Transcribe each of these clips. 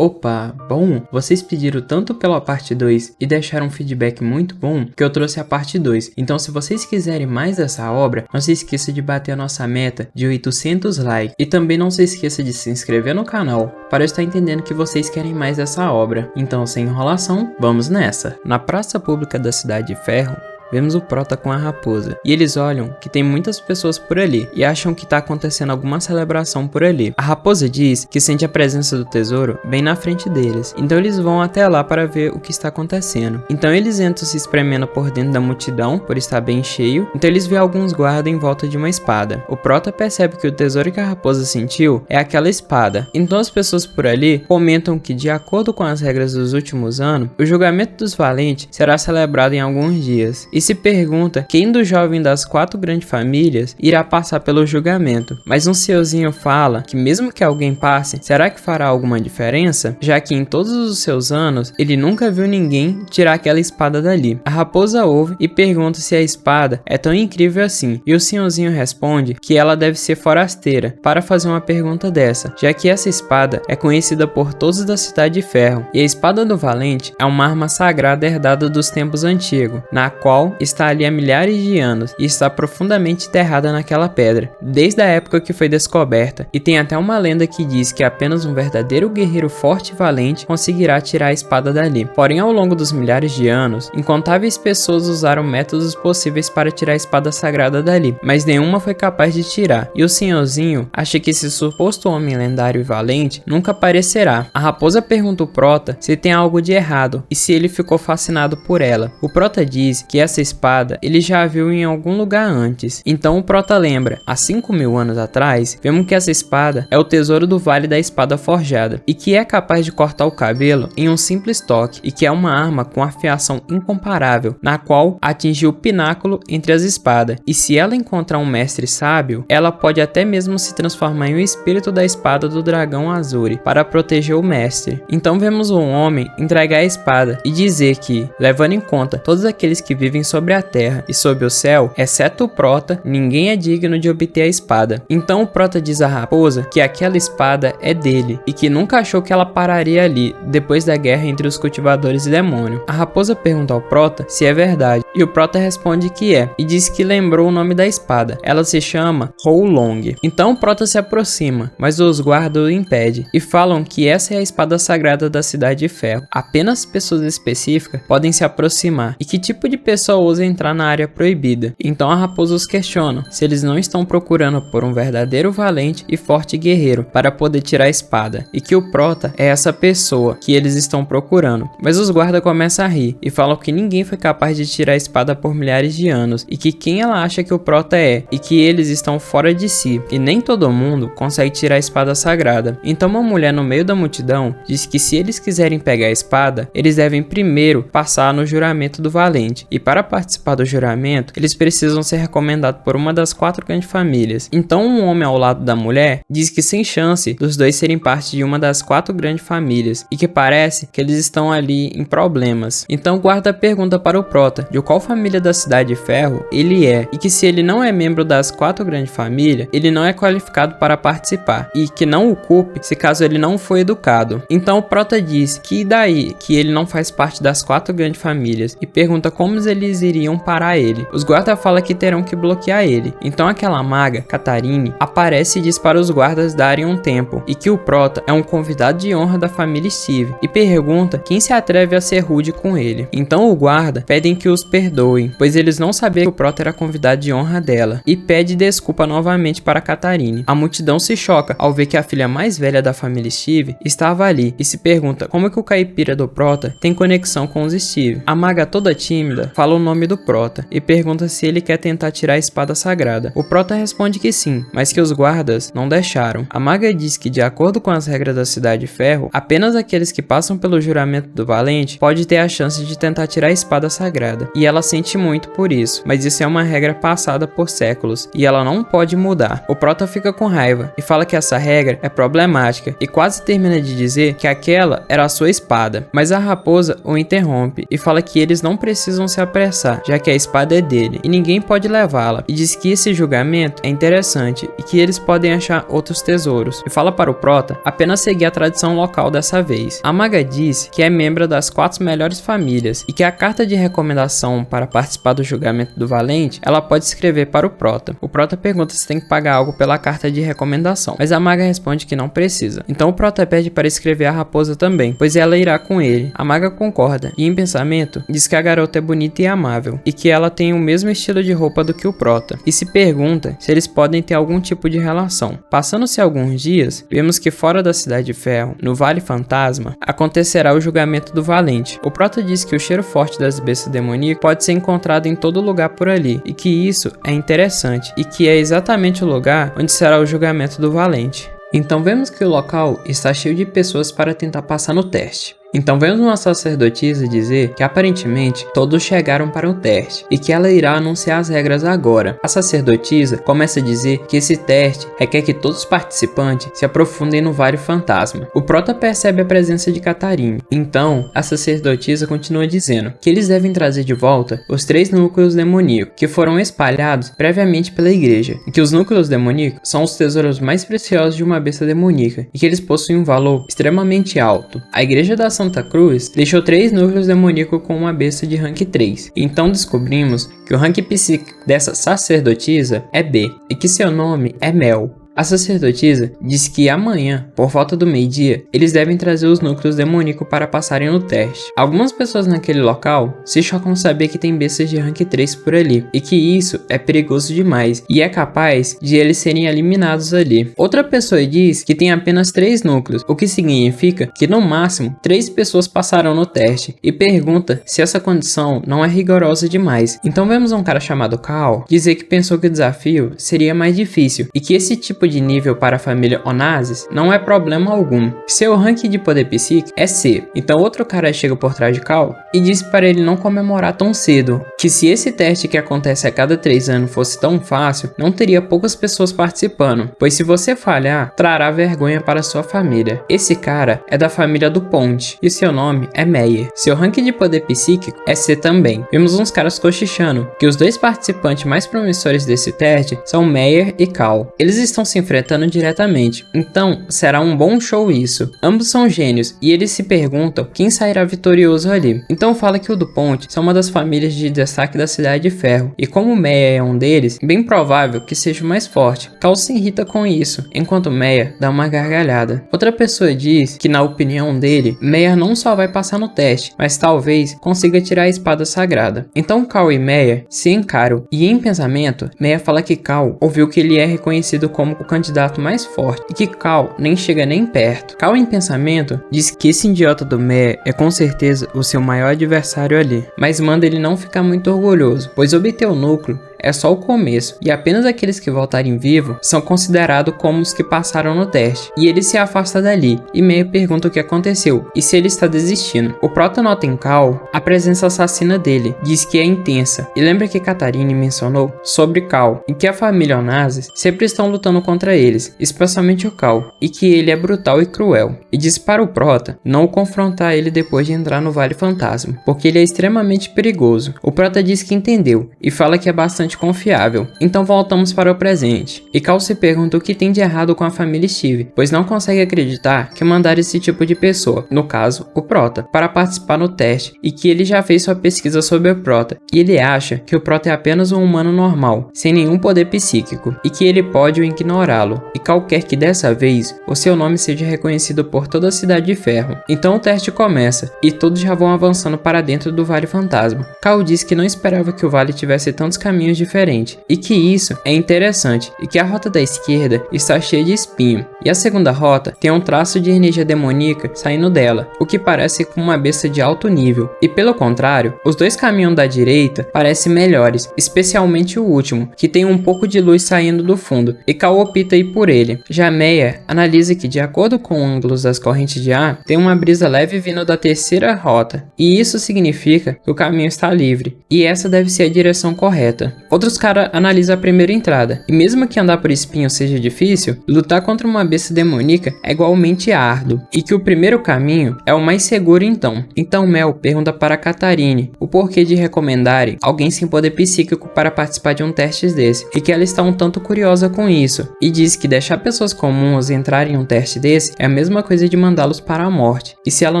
Opa, bom, vocês pediram tanto pela parte 2 e deixaram um feedback muito bom que eu trouxe a parte 2. Então se vocês quiserem mais dessa obra, não se esqueça de bater a nossa meta de 800 likes. E também não se esqueça de se inscrever no canal para eu estar entendendo que vocês querem mais dessa obra. Então sem enrolação, vamos nessa! Na praça pública da Cidade de Ferro, vemos o Prota com a raposa, e eles olham que tem muitas pessoas por ali, e acham que tá acontecendo alguma celebração por ali. A raposa diz que sente a presença do tesouro bem na frente deles, então eles vão até lá para ver o que está acontecendo. Então eles entram se espremendo por dentro da multidão, por estar bem cheio, então eles veem alguns guardas em volta de uma espada. O Prota percebe que o tesouro que a raposa sentiu é aquela espada, então as pessoas por ali comentam que, de acordo com as regras dos últimos anos, o julgamento dos valentes será celebrado em alguns dias. E se pergunta quem dos jovens das 4 grandes famílias irá passar pelo julgamento. Mas um senhorzinho fala que mesmo que alguém passe, será que fará alguma diferença? Já que em todos os seus anos, ele nunca viu ninguém tirar aquela espada dali. A raposa ouve e pergunta se a espada é tão incrível assim. E o senhorzinho responde que ela deve ser forasteira para fazer uma pergunta dessa, já que essa espada é conhecida por todos da Cidade de Ferro. E a espada do valente é uma arma sagrada herdada dos tempos antigos, na qual está ali há milhares de anos e está profundamente enterrada naquela pedra, desde a época que foi descoberta, e tem até uma lenda que diz que apenas um verdadeiro guerreiro forte e valente conseguirá tirar a espada dali. Porém, ao longo dos milhares de anos, incontáveis pessoas usaram métodos possíveis para tirar a espada sagrada dali, mas nenhuma foi capaz de tirar, e o senhorzinho acha que esse suposto homem lendário e valente nunca aparecerá. A raposa pergunta ao Prota se tem algo de errado e se ele ficou fascinado por ela. O Prota diz que essa espada ele já viu em algum lugar antes. Então o Prota lembra, há 5.000 anos atrás, vemos que essa espada é o tesouro do Vale da Espada Forjada, e que é capaz de cortar o cabelo em um simples toque, e que é uma arma com afiação incomparável, na qual atingiu o pináculo entre as espadas, e se ela encontrar um mestre sábio, ela pode até mesmo se transformar em um espírito da espada do dragão Azuri, para proteger o mestre. Então vemos um homem entregar a espada e dizer que, levando em conta todos aqueles que vivem sobre a terra e sob o céu, exceto o Prota, ninguém é digno de obter a espada. Então o Prota diz à raposa que aquela espada é dele e que nunca achou que ela pararia ali, depois da guerra entre os cultivadores e demônio. A raposa pergunta ao Prota se é verdade, e o Prota responde que é, e diz que lembrou o nome da espada. Ela se chama Houlong. Então o Prota se aproxima, mas os guardas o impedem e falam que essa é a espada sagrada da Cidade de Ferro. Apenas pessoas específicas podem se aproximar, e que tipo de pessoa ousa entrar na área proibida. Então a raposa os questiona se eles não estão procurando por um verdadeiro valente e forte guerreiro para poder tirar a espada, e que o Prota é essa pessoa que eles estão procurando. Mas os guardas começam a rir e falam que ninguém foi capaz de tirar a espada por milhares de anos, e que quem ela acha que o Prota é, e que eles estão fora de si, e nem todo mundo consegue tirar a espada sagrada. Então uma mulher no meio da multidão diz que se eles quiserem pegar a espada, eles devem primeiro passar no juramento do valente, e para participar do juramento, eles precisam ser recomendados por uma das 4 grandes famílias. Então um homem ao lado da mulher diz que sem chance dos dois serem parte de uma das 4 grandes famílias, e que parece que eles estão ali em problemas. Então o guarda pergunta para o Prota de qual família da Cidade de Ferro ele é, e que se ele não é membro das 4 grandes famílias, ele não é qualificado para participar, e que não o culpe se caso ele não for educado. Então o Prota diz que daí que ele não faz parte das 4 grandes famílias, e pergunta como eles iriam parar ele. Os guardas falam que terão que bloquear ele. Então aquela maga, Catarine, aparece e diz para os guardas darem um tempo, e que o Prota é um convidado de honra da família Steve, e pergunta quem se atreve a ser rude com ele. Então o guarda pedem que os perdoem, pois eles não sabiam que o Prota era convidado de honra dela, e pede desculpa novamente para Catarine. A multidão se choca ao ver que a filha mais velha da família Steve estava ali, e se pergunta como que o caipira do Prota tem conexão com os Steve. A maga toda tímida fala o nome do Prota e pergunta se ele quer tentar tirar a espada sagrada. O Prota responde que sim, mas que os guardas não deixaram. A maga diz que, de acordo com as regras da Cidade de Ferro, apenas aqueles que passam pelo juramento do valente pode ter a chance de tentar tirar a espada sagrada, e ela sente muito por isso, mas isso é uma regra passada por séculos e ela não pode mudar. O Prota fica com raiva e fala que essa regra é problemática e quase termina de dizer que aquela era a sua espada, mas a raposa o interrompe e fala que eles não precisam se apressar, já que a espada é dele e ninguém pode levá-la, e diz que esse julgamento é interessante e que eles podem achar outros tesouros, e fala para o Prota apenas seguir a tradição local dessa vez. A maga diz que é membro das 4 melhores famílias e que a carta de recomendação para participar do julgamento do valente ela pode escrever para o Prota. O Prota pergunta se tem que pagar algo pela carta de recomendação, mas a maga responde que não precisa. Então o Prota pede para escrever a raposa também, pois ela irá com ele. A maga concorda e em pensamento diz que a garota é bonita e amável e que ela tem o mesmo estilo de roupa do que o Prota, e se pergunta se eles podem ter algum tipo de relação. Passando-se alguns dias, vemos que fora da Cidade de Ferro, no Vale Fantasma, acontecerá o julgamento do valente. O Prota diz que o cheiro forte das bestas demoníacas pode ser encontrado em todo lugar por ali, e que isso é interessante, e que é exatamente o lugar onde será o julgamento do valente. Então vemos que o local está cheio de pessoas para tentar passar no teste. Então vemos uma sacerdotisa dizer que aparentemente todos chegaram para o teste e que ela irá anunciar as regras agora. A sacerdotisa começa a dizer que esse teste requer que todos os participantes se aprofundem no Vale Fantasma. O Prota percebe a presença de Catarine, então a sacerdotisa continua dizendo que eles devem trazer de volta os 3 núcleos demoníacos que foram espalhados previamente pela igreja, e que os núcleos demoníacos são os tesouros mais preciosos de uma besta demoníaca e que eles possuem um valor extremamente alto. A igreja da Santa Cruz deixou 3 núcleos demoníacos com uma besta de rank 3. Então descobrimos que o rank psíquico dessa sacerdotisa é B e que seu nome é Mel. A sacerdotisa disse que amanhã, por volta do meio-dia, eles devem trazer os núcleos demoníacos para passarem no teste. Algumas pessoas naquele local se chocam ao saber que tem bestas de rank 3 por ali, e que isso é perigoso demais, e é capaz de eles serem eliminados ali. Outra pessoa diz que tem apenas 3 núcleos, o que significa que no máximo 3 pessoas passarão no teste, e pergunta se essa condição não é rigorosa demais. Então vemos um cara chamado Cal dizer que pensou que o desafio seria mais difícil, e que esse tipo de nível para a família Onassis não é problema algum. Seu rank de poder psíquico é C. Então outro cara chega por trás de Cal e diz para ele não comemorar tão cedo, que se esse teste que acontece a cada 3 anos fosse tão fácil, não teria poucas pessoas participando, pois se você falhar, trará vergonha para sua família. Esse cara é da família do Ponte e seu nome é Meyer. Seu rank de poder psíquico é C também. Vemos uns caras cochichando que os 2 participantes mais promissores desse teste são Meyer e Cal. Eles estão se enfrentando diretamente, então será um bom show isso. Ambos são gênios e eles se perguntam quem sairá vitorioso ali. Então fala que o do Ponte são uma das famílias de destaque da Cidade de Ferro, e como Meia é um deles, bem provável que seja o mais forte. Cal se irrita com isso, enquanto Meia dá uma gargalhada. Outra pessoa diz que na opinião dele, Meia não só vai passar no teste, mas talvez consiga tirar a espada sagrada. Então Cal e Meia se encaram, e em pensamento, Meia fala que Cal ouviu que ele é reconhecido como o candidato mais forte e que Cal nem chega nem perto. Cal em pensamento diz que esse idiota do Meia é com certeza o seu maior adversário ali, mas manda ele não ficar muito orgulhoso, pois obter o núcleo é só o começo, e apenas aqueles que voltarem vivos são considerados como os que passaram no teste. E ele se afasta dali, e Meia pergunta o que aconteceu, e se ele está desistindo. O Prota nota em Cal a presença assassina dele, diz que é intensa, e lembra que Catarine mencionou sobre Cal, e que a família Onassis sempre estão lutando contra eles, especialmente o Cal, e que ele é brutal e cruel. E diz para o Prota não o confrontar ele depois de entrar no Vale Fantasma, porque ele é extremamente perigoso. O Prota diz que entendeu, e fala que é bastante confiável. Então voltamos para o presente, e Cal se pergunta o que tem de errado com a família Steve, pois não consegue acreditar que mandaram esse tipo de pessoa, no caso, o Prota, para participar no teste, e que ele já fez sua pesquisa sobre o Prota, e ele acha que o Prota é apenas um humano normal, sem nenhum poder psíquico, e que ele pode ignorá-lo, e Cal quer que dessa vez o seu nome seja reconhecido por toda a Cidade de Ferro. Então o teste começa, e todos já vão avançando para dentro do Vale Fantasma. Cal diz que não esperava que o vale tivesse tantos caminhos diferentes, e que isso é interessante, e que a rota da esquerda está cheia de espinho, e a segunda rota tem um traço de energia demoníaca saindo dela, o que parece com uma besta de alto nível. E pelo contrário, os dois caminhos da direita parecem melhores, especialmente o último, que tem um pouco de luz saindo do fundo, e Cal opta ir por ele. Já Meyer analisa que, de acordo com ângulos das correntes de ar, tem uma brisa leve vindo da terceira rota, e isso significa que o caminho está livre, e essa deve ser a direção correta. Outros caras analisam a primeira entrada, e mesmo que andar por espinho seja difícil, lutar contra uma besta demoníaca é igualmente árduo, e que o primeiro caminho é o mais seguro então. Então Mel pergunta para Katarine o porquê de recomendarem alguém sem poder psíquico para participar de um teste desse, e que ela está um tanto curiosa com isso, e diz que deixar pessoas comuns entrarem em um teste desse é a mesma coisa de mandá-los para a morte, e se ela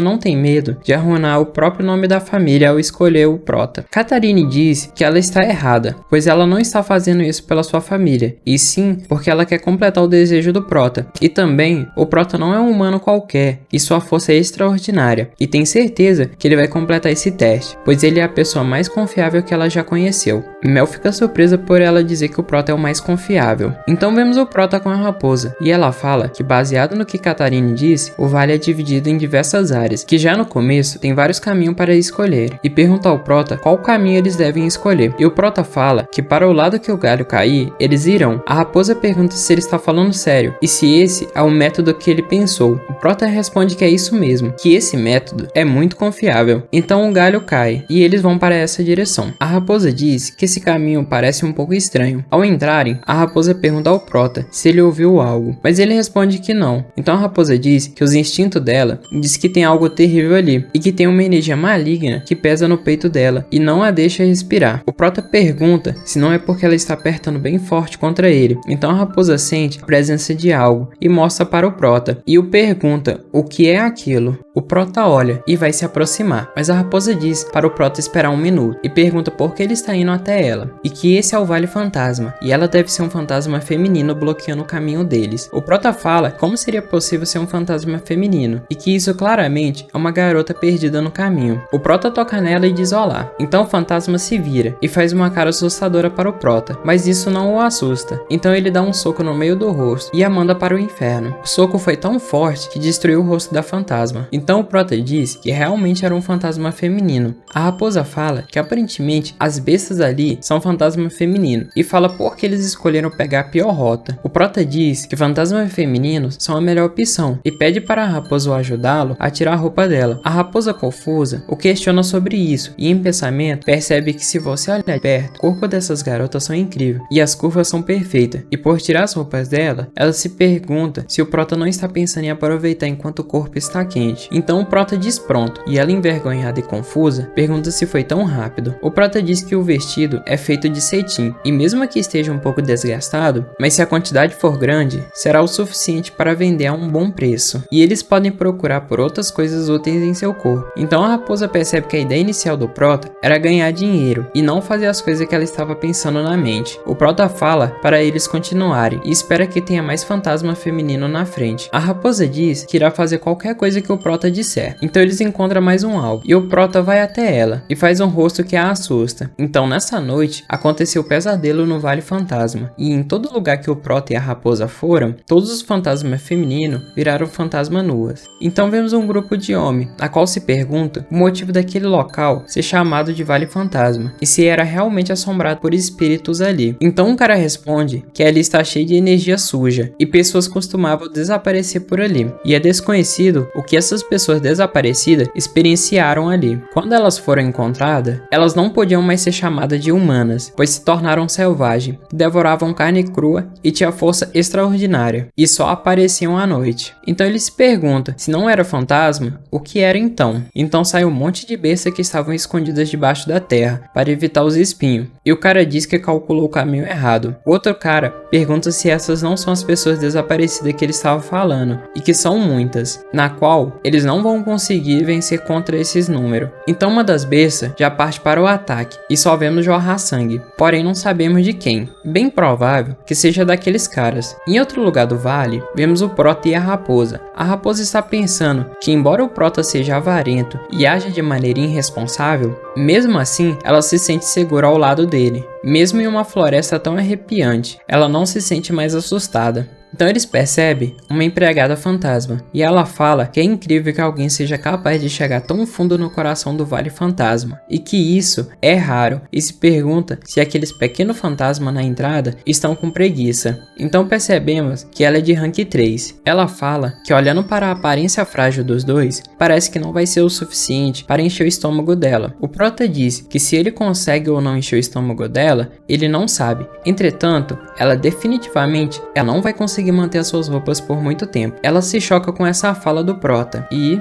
não tem medo de arruinar o próprio nome da família ao escolher o Prota. Katarine diz que ela está errada, pois ela não está fazendo isso pela sua família, e sim porque ela quer completar o desejo do Prota. E também, o Prota não é um humano qualquer, e sua força é extraordinária, e tem certeza que ele vai completar esse teste, pois ele é a pessoa mais confiável que ela já conheceu. Mel fica surpresa por ela dizer que o Prota é o mais confiável. Então vemos o Prota com a raposa, e ela fala que, baseado no que Katarine disse, o vale é dividido em diversas áreas, que já no começo tem vários caminhos para escolher, e pergunta ao Prota qual caminho eles devem escolher. E o Prota fala que para o lado que o galho cair, eles irão. A raposa pergunta se ele está falando sério, e se esse é o método que ele pensou. O Prota responde que é isso mesmo, que esse método é muito confiável. Então o galho cai, e eles vão para essa direção. A raposa diz que esse caminho parece um pouco estranho. Ao entrarem, a raposa pergunta ao Prota se ele ouviu algo, mas ele responde que não. Então a raposa diz que os instintos dela diz que tem algo terrível ali, e que tem uma energia maligna que pesa no peito dela e não a deixa respirar. O Prota pergunta se não é porque ela está apertando bem forte contra ele. Então a raposa sente a presença de algo e mostra para o Prota, e o pergunta o que é aquilo. O Prota olha e vai se aproximar, mas a raposa diz para o Prota esperar 1 minuto e pergunta por que ele está indo até ela, e que esse é o Vale Fantasma, e ela deve ser um fantasma feminino bloqueando o caminho deles. O Prota fala como seria possível ser um fantasma feminino, e que isso claramente é uma garota perdida no caminho. O Prota toca nela e diz olá. Então o fantasma se vira e faz uma cara assustadora para o Prota, mas isso não o assusta. Então ele dá um soco no meio do rosto e a manda para o inferno. O soco foi tão forte que destruiu o rosto da fantasma. Então o Prota diz que realmente era um fantasma feminino. A raposa fala que aparentemente as bestas ali são fantasma feminino, e fala por que eles escolheram pegar a pior rota. O Prota diz que fantasmas femininos são a melhor opção, e pede para a raposa ajudá-lo a tirar a roupa dela. A raposa confusa o questiona sobre isso, e em pensamento percebe que se você olhar de perto, o corpo dessas garotas são incríveis, e as curvas são perfeitas, e por tirar as roupas dela, ela se pergunta se o Prota não está pensando em aproveitar enquanto o corpo está quente. Então o Prota diz pronto, e ela, envergonhada e confusa, pergunta se foi tão rápido. O Prota diz que o vestido é feito de cetim, e mesmo que esteja um pouco desgastado, mas se a quantidade for grande, será o suficiente para vender a um bom preço, e eles podem procurar por outras coisas úteis em seu corpo. Então a raposa percebe que a ideia inicial do Prota era ganhar dinheiro, e não fazer as coisas que ela estava pensando na mente. O Prota fala para eles continuarem, e espera que tenha mais fantasma feminino na frente. A raposa diz que irá fazer qualquer coisa que o Prota disser. Então eles encontram mais um alvo, e o Prota vai até ela, e faz um rosto que a assusta. Então nessa noite, aconteceu o pesadelo no Vale Fantasma, e em todo lugar que o Prota e a raposa foram, todos os fantasmas femininos viraram fantasma nuas. Então vemos um grupo de homens, a qual se pergunta o motivo daquele local ser chamado de Vale Fantasma, e se era realmente assombrado por espíritos ali. Então um cara responde que ali está cheio de energia suja, e pessoas costumavam desaparecer por ali, e é desconhecido o que essas pessoas desaparecidas experienciaram ali. Quando elas foram encontradas, elas não podiam mais ser chamadas de humanas, pois se tornaram selvagens, devoravam carne crua e tinham força extraordinária, e só apareciam à noite. Então ele se pergunta se não era fantasma, o que era então? Então sai um monte de bestas que estavam escondidas debaixo da terra, para evitar os espinhos, e o cara diz que calculou o caminho errado. O outro cara pergunta se essas não são as pessoas desaparecidas que ele estava falando, e que são muitas, na qual eles não vão conseguir vencer contra esses números. Então uma das bestas já parte para o ataque, e só vemos jorrar sangue, porém não sabemos de quem. Bem provável que seja daqueles caras. Em outro lugar do vale, vemos o Prota e a raposa. A raposa está pensando que, embora o Prota seja avarento e aja de maneira irresponsável, mesmo assim ela se sente segura ao lado dele. Mesmo em uma floresta tão arrepiante, ela não se sente mais assustada. Então eles percebem uma empregada fantasma, e ela fala que é incrível que alguém seja capaz de chegar tão fundo no coração do Vale Fantasma, e que isso é raro, e se pergunta se aqueles pequenos fantasmas na entrada estão com preguiça. Então percebemos que ela é de rank 3. Ela fala que olhando para a aparência frágil dos dois, parece que não vai ser o suficiente para encher o estômago dela. O prota diz que se ele consegue ou não encher o estômago dela, ele não sabe. Entretanto, ela definitivamente não vai conseguir manter as suas roupas por muito tempo. Ela se choca com essa fala do prota e